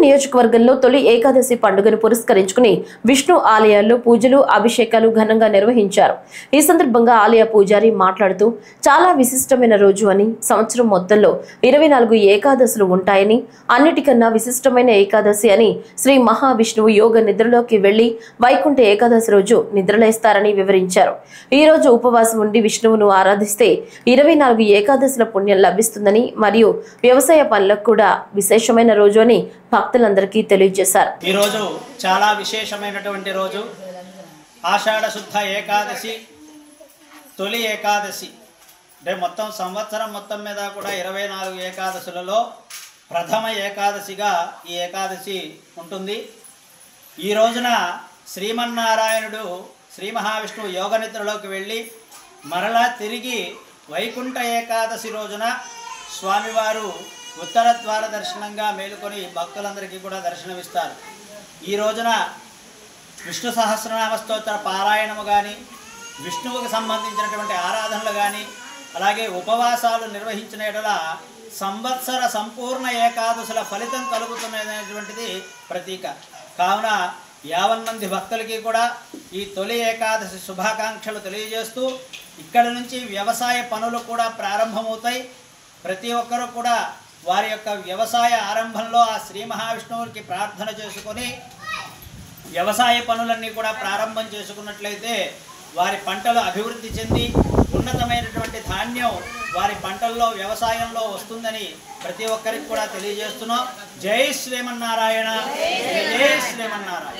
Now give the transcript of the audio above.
నియోజకవర్గంలో తొలి ఏకాదశి పండుగను పురస్కరించుకుని విష్ణు ఆలయాల్లో పూజలు అభిషేకాలు ఘనంగా నిర్వహించారు। ఈ సందర్భంగా ఆలయ పూజారి మాట్లాడుతూ చాలా విశిష్టమైన రోజు అని, సంవత్సరం మొత్తంలో 24 ఏకాదశులు ఉంటాయని, అన్నిటికన్నా విశిష్టమైన ఏకాదశి అని శ్రీ మహావిష్ణువు యోగ నిద్రలోకి వెళ్లి వైకుంఠ ఏకాదశి రోజు నిద్రలేస్తారని వివరించారు। ఈ రోజు ఉపవాసం ఉండి విష్ణువును ఆరాధిస్తే 24 ఏకాదశుల పుణ్యం లభిస్తుందని మరియు వ్యవసాయ పనులకు కూడా విశేషమైన రోజు అని భక్తులందరికీ తెలియజేశారు। ఈ రోజు చాలా విశేషమైనటువంటి రోజు ఆషాఢ శుద్ధ ఏకాదశి తొలి ఏకాదశి అంటే మొత్తం సంవత్సరం మొత్తం మీద కూడా 24 ఏకాదశులలో ప్రథమ ఏకాదశిగా ఈ ఏకాదశి ఉంటుంది। ఈ రోజున శ్రీమన్నారాయణుడు శ్రీ మహావిష్ణువు యోగ నిద్రలోకి వెళ్ళి మరలా తిరిగి వైకుంఠ ఏకాదశి రోజున స్వామివారు ఉత్తర ద్వార దర్శనంగా మేలుకొని భక్తులందరికీ కూడా దర్శనమిస్తారు। ఈ రోజున విష్ణు సహస్రనామ స్తోత్ర పారాయణము కానీ, విష్ణువుకు సంబంధించినటువంటి ఆరాధనలు కానీ, అలాగే ఉపవాసాలు నిర్వహించిన ఎడల సంవత్సర సంపూర్ణ ఏకాదశుల ఫలితం కలుగుతున్నటువంటిది ప్రతీక। కావున 50 మంది భక్తులకి కూడా ఈ తొలి ఏకాదశి శుభాకాంక్షలు తెలియజేస్తూ ఇక్కడ నుంచి వ్యవసాయ పనులు కూడా ప్రారంభమవుతాయి। ప్రతి ఒక్కరూ కూడా వారి యొక్క వ్యవసాయ ఆరంభంలో ఆ శ్రీ మహావిష్ణువుకి ప్రార్థన చేసుకొని వ్యవసాయ పనులన్నీ కూడా ప్రారంభం చేసుకున్నట్లయితే వారి పంటలు అభివృద్ధి చెంది ఉన్నతమైనటువంటి ధాన్యం వారి పంటల్లో వ్యవసాయంలో వస్తుందని ప్రతి ఒక్కరికి కూడా తెలియజేస్తున్నాం। జై శ్రీమన్నారాయణ, జై శ్రీమన్నారాయణ।